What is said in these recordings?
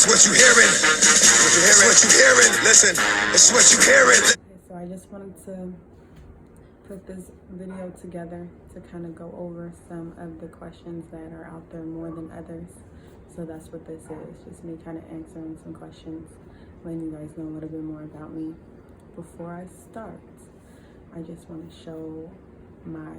It's what you hearing. It's what you hearing. Listen, it's what you hearing. Okay, so I just wanted to put this video together to kind of go over some of the questions that are out there more than others. So that's what this is, just me kind of answering some questions, letting you guys know a little bit more about me. Before I start, I just want to show my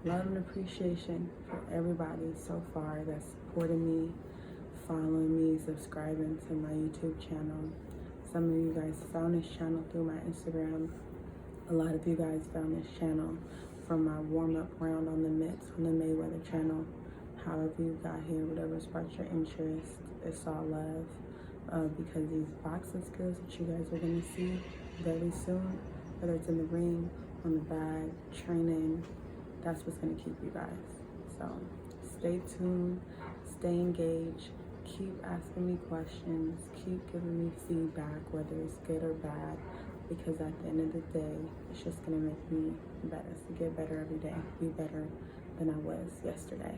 love and appreciation for everybody so far that's supporting me, following me, subscribing to my YouTube channel. Some of you guys found this channel through my Instagram. A lot of you guys found this channel from my warm-up round on the mitts on the Mayweather channel. However you got here, whatever sparked your interest, it's all love. Because these boxing skills that you guys are going to see very soon, whether it's in the ring, on the bag, training, that's what's going to keep you guys. So stay tuned, stay engaged, keep asking me questions, keep giving me feedback, whether it's good or bad, because at the end of the day, it's just going to make me better, to get better every day, be better than I was yesterday.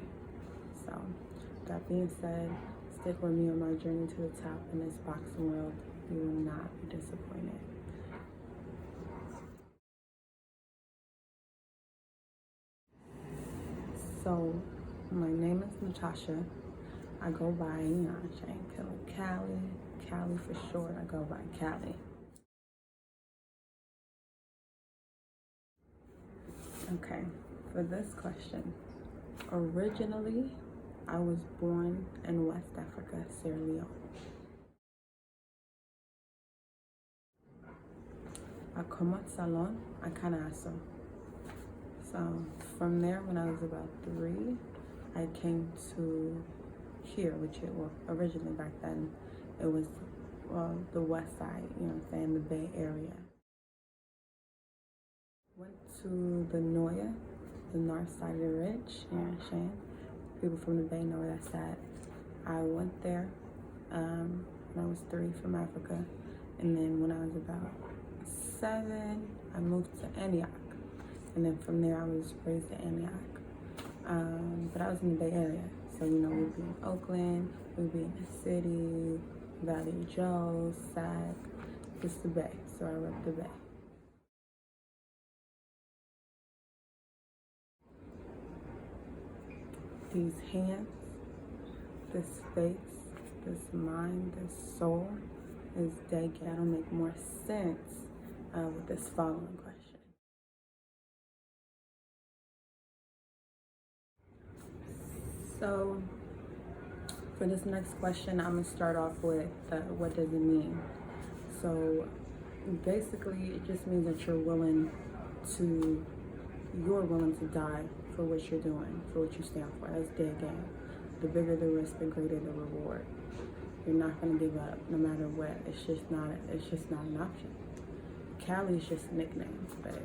So that being said, stick with me on my journey to the top in this boxing world. You will not be disappointed. So my name is Natasha. I go by, Callie for short. I go by Callie. Okay, for this question, originally I was born in West Africa, Sierra Leone. I come at Salon, I Canasa. So from there, when I was about 3, I came to here, which it was originally back then, it was the west side, you know what I'm saying, the Bay Area. Went to the Noya, the north side of the ridge, you know what I'm saying? People from the Bay know where that's at. I went there when I was 3 from Africa, and then when I was about 7, I moved to Antioch, and then from there I was raised in Antioch. But I was in the Bay Area, so you know we'd be in Oakland, we'd be in the city, Valley Joe, Sac, just the Bay. So I rep the Bay. These hands, this face, this mind, this soul is dead. That'll make more sense with this following question. So for this next question, I'm gonna start off with what does it mean? So basically, it just means that you're willing to die for what you're doing, for what you stand for. That's dead game. The bigger the risk, the greater the reward. You're not gonna give up no matter what. It's just not an option. Callie is just a nickname, but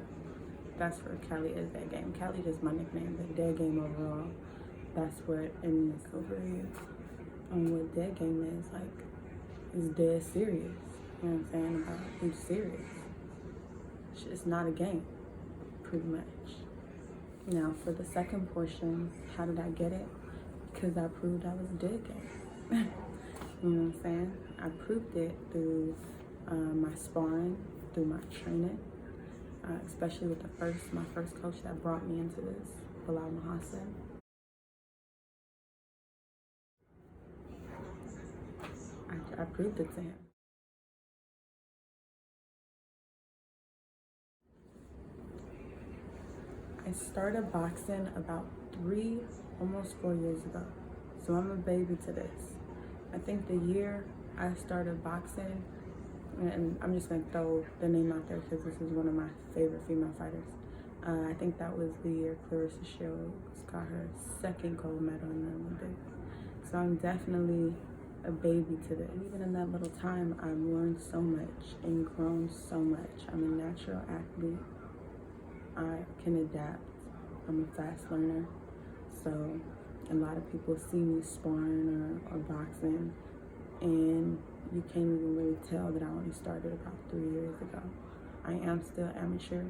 that's where Callie is dead game. Callie is my nickname, but dead game overall, that's what it means over here. And what dead game is, like, is dead serious. You know what I'm saying? About being serious. It's just not a game, pretty much. Now, for the second portion, how did I get it? Because I proved I was dead game. You know what I'm saying? I proved it through my sparring, through my training, especially with my first coach that brought me into this, Bilal Hassan. I proved it to him. I started boxing about 3, almost 4 years ago. So I'm a baby to this. I think the year I started boxing, and I'm just gonna throw the name out there because this is one of my favorite female fighters. I think that was the year Clarissa Shields got her 2nd gold medal in the Olympics. So I'm definitely a baby to this. Even in that little time, I've learned so much and grown so much. I'm a natural athlete. I can adapt. I'm a fast learner. So a lot of people see me sparring or boxing, and you can't even really tell that I only started about 3 years ago. I am still amateur,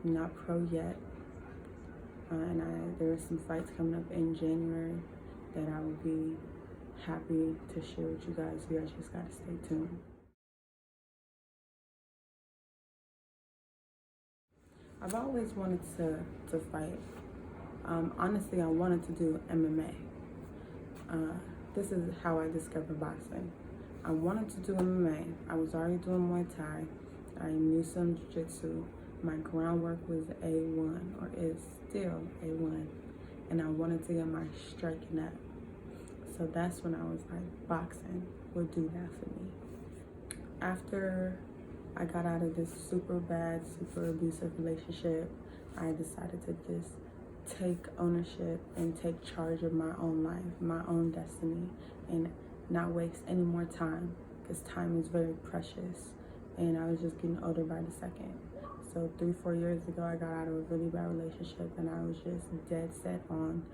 not pro yet. And there are some fights coming up in January that I will be happy to share with you guys. You guys just gotta stay tuned. I've always wanted to fight. Honestly, I wanted to do MMA. This is how I discovered boxing. I wanted to do MMA. I was already doing Muay Thai. I knew some jiu-jitsu. My groundwork was A1, or is still A1. And I wanted to get my striking up. So that's when I was like, boxing would do that for me. After I got out of this super bad, super abusive relationship, I decided to just take ownership and take charge of my own life, my own destiny, and not waste any more time, because time is very precious, and I was just getting older by the second. So 3-4 years ago, I got out of a really bad relationship, and I was just dead set on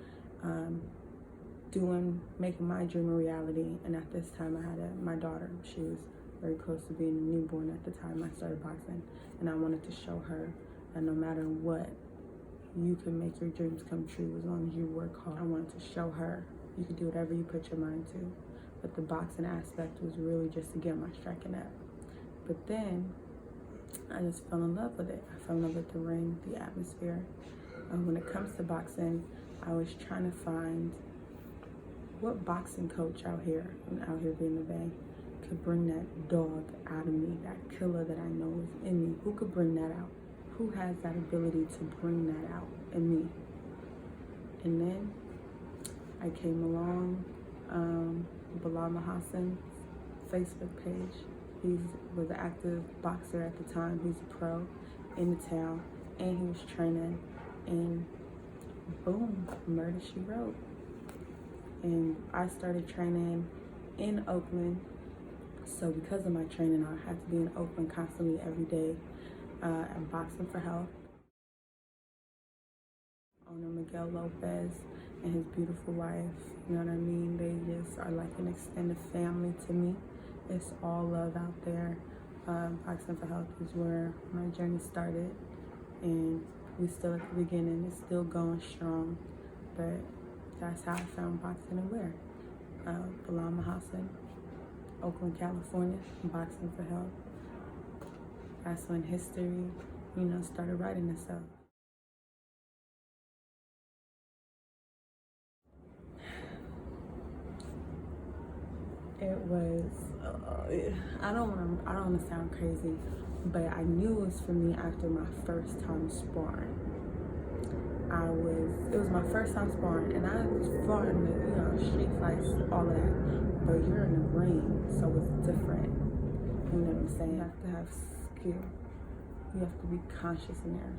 making my dream a reality. And at this time, I had my daughter. She was very close to being a newborn at the time I started boxing, and I wanted to show her that no matter what, you can make your dreams come true as long as you work hard. I wanted to show her you can do whatever you put your mind to. But the boxing aspect was really just to get my striking up. But then I just fell in love with it. I fell in love with the ring, the atmosphere. When it comes to boxing, I was trying to find what boxing coach out here being the Bay, could bring that dog out of me, that killer that I know is in me. Who could bring that out? Who has that ability to bring that out in me? And then I came along, Bilal Hassan's Facebook page. He was an active boxer at the time. He's a pro in the town, and he was training, and boom, murder she wrote. And I started training in Oakland. So because of my training, I had to be in Oakland constantly every day. And Boxing for Health. Owner Miguel Lopez and his beautiful wife, you know what I mean? They just are like an extended family to me. It's all love out there. Boxing for Health is where my journey started, and we still at the beginning. It's still going strong, but that's how I found boxing and where. Bilal Hassan, Oakland, California, Boxing for Health. That's when history, started writing itself. It was, I don't want to sound crazy, but I knew it was for me after my first time sparring. It was my first time sparring, and I was fought in the, street fights, all of that, but you're in the ring, so it's different. You know what I'm saying? You have to have skill. You have to be conscious in there.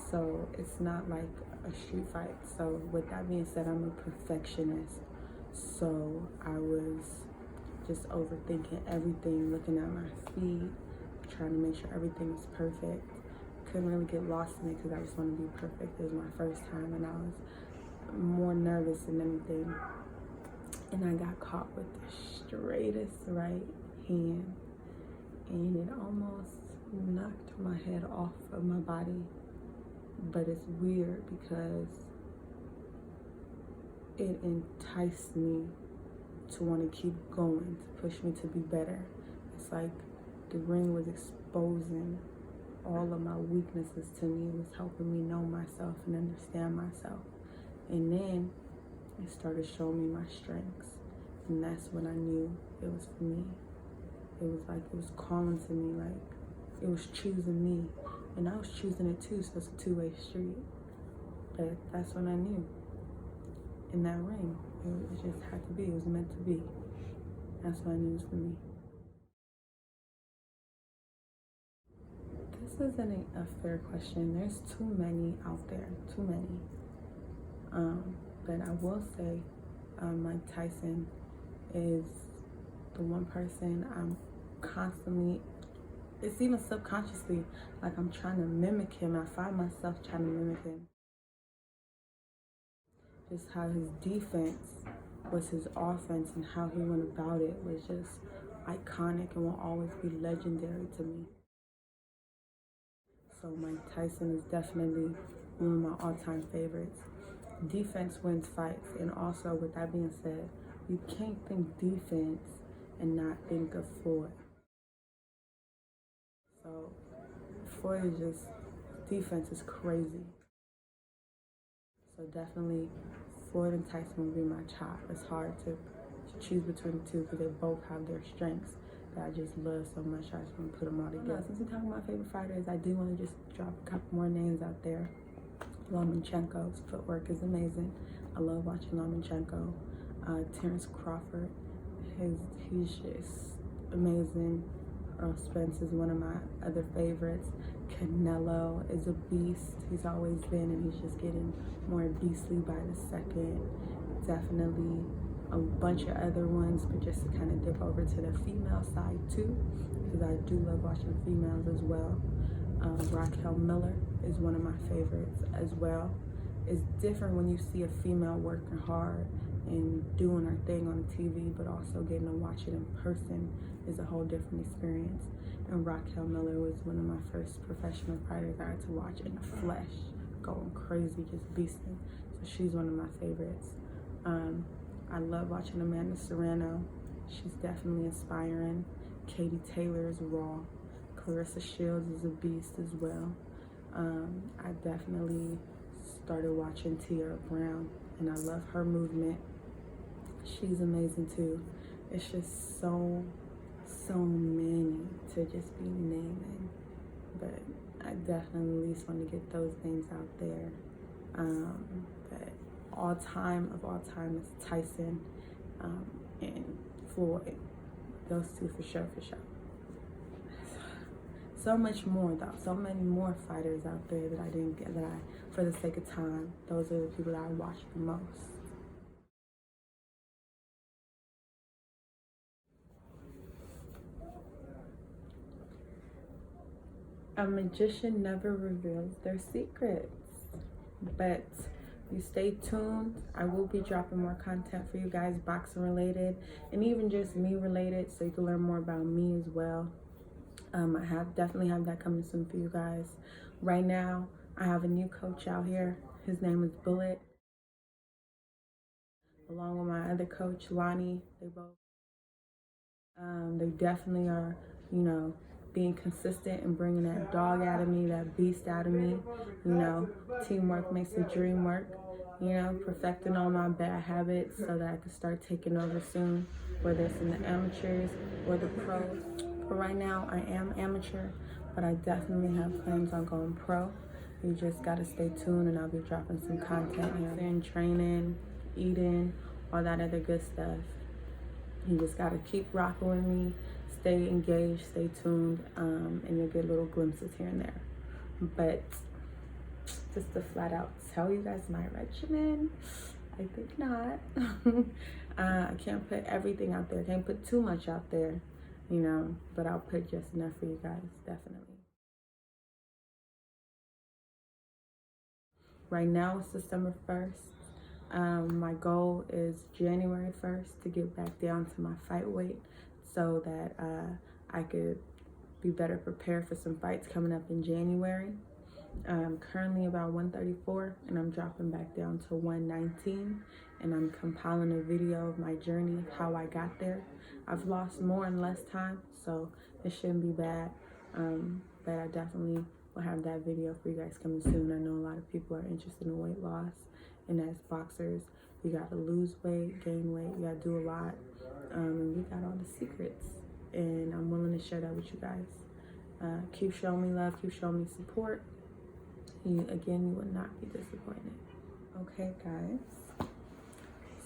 So it's not like a street fight. So with that being said, I'm a perfectionist. So I was just overthinking everything, looking at my feet, trying to make sure everything was perfect. Couldn't really get lost in it because I just want to be perfect. It was my first time, and I was more nervous than anything. And I got caught with the straightest right hand, and it almost knocked my head off of my body. But it's weird because it enticed me to want to keep going, to push me to be better. It's like the ring was exposing all of my weaknesses to me. It was helping me know myself and understand myself. And then it started showing me my strengths. And that's when I knew it was for me. It was like it was calling to me, like it was choosing me. And I was choosing it too, so it's a two-way street. But that's when I knew. In that ring, it just had to be. It was meant to be. That's when I knew it was for me. This isn't a fair question. There's too many out there, too many. But I will say, Mike Tyson is the one person I'm constantly, it's even subconsciously, like I'm trying to mimic him. I find myself trying to mimic him. Just how his defense was his offense, and how he went about it was just iconic and will always be legendary to me. So Mike Tyson is definitely one of my all-time favorites. Defense wins fights, and also with that being said, you can't think defense and not think of Floyd. So Floyd is just, defense is crazy. So definitely Floyd and Tyson will be my top. It's hard to choose between the two because they both have their strengths that I just love so much. I just want to put them all together. Since we're talking about favorite fighters, I do want to just drop a couple more names out there. Lomachenko's footwork is amazing. I love watching Lomachenko. Terrence Crawford, he's just amazing. Earl Spence is one of my other favorites. Canelo is a beast. He's always been, and he's just getting more beastly by the second. Definitely a bunch of other ones, but just to kind of dip over to the female side too, because I do love watching females as well. Raquel Miller is one of my favorites as well. It's different when you see a female working hard and doing her thing on TV, but also getting to watch it in person is a whole different experience. And Raquel Miller was one of my first professional fighters I had to watch in the flesh, going crazy, just beasting. So she's one of my favorites. I love watching Amanda Serrano. She's definitely inspiring. Katie Taylor is raw. Clarissa Shields is a beast as well. I definitely started watching Tiara Brown, and I love her movement. She's amazing too. It's just so many to just be naming, but I definitely at least want to get those names out there. But all time is Tyson and Floyd. Those two for sure. So much more though, so many more fighters out there that I didn't get, for the sake of time, those are the people that I watch the most. A magician never reveals their secrets, but you stay tuned. I will be dropping more content for you guys, boxing related, and even just me related, so you can learn more about me as well. I definitely have that coming soon for you guys. Right now, I have a new coach out here. His name is Bullet. Along with my other coach, Lonnie, they definitely are, being consistent and bringing that dog out of me, that beast out of me. Teamwork makes the dream work. Perfecting all my bad habits so that I can start taking over soon, whether it's in the amateurs or the pros. But right now, I am amateur, but I definitely have plans on going pro. You just gotta stay tuned, and I'll be dropping some content here and training, eating, all that other good stuff. You just gotta keep rocking with me, stay engaged, stay tuned, and you'll get little glimpses here and there. But just to flat out tell you guys my regimen, I think not. I can't put everything out there. I can't put too much out there, but I'll put just enough for you guys, definitely. Right now it's December 1st. My goal is January 1st to get back down to my fight weight so that I could be better prepared for some fights coming up in January. I'm currently about 134, and I'm dropping back down to 119, and I'm compiling a video of my journey, how I got there. I've lost more in less time, so it shouldn't be bad, but I definitely will have that video for you guys coming soon. I know a lot of people are interested in weight loss, and as boxers, we gotta lose weight, gain weight, we gotta do a lot, and we got all the secrets, and I'm willing to share that with you guys. Keep showing me love, keep showing me support. You will not be disappointed. Okay, guys.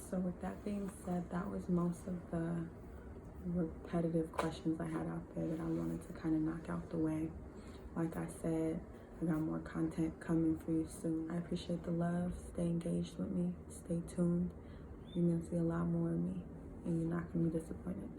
So with that being said, that was most of the repetitive questions I had out there that I wanted to kind of knock out the way. Like I said, I got more content coming for you soon. I appreciate the love. Stay engaged with me. Stay tuned. You're going to see a lot more of me, and you're not going to be disappointed.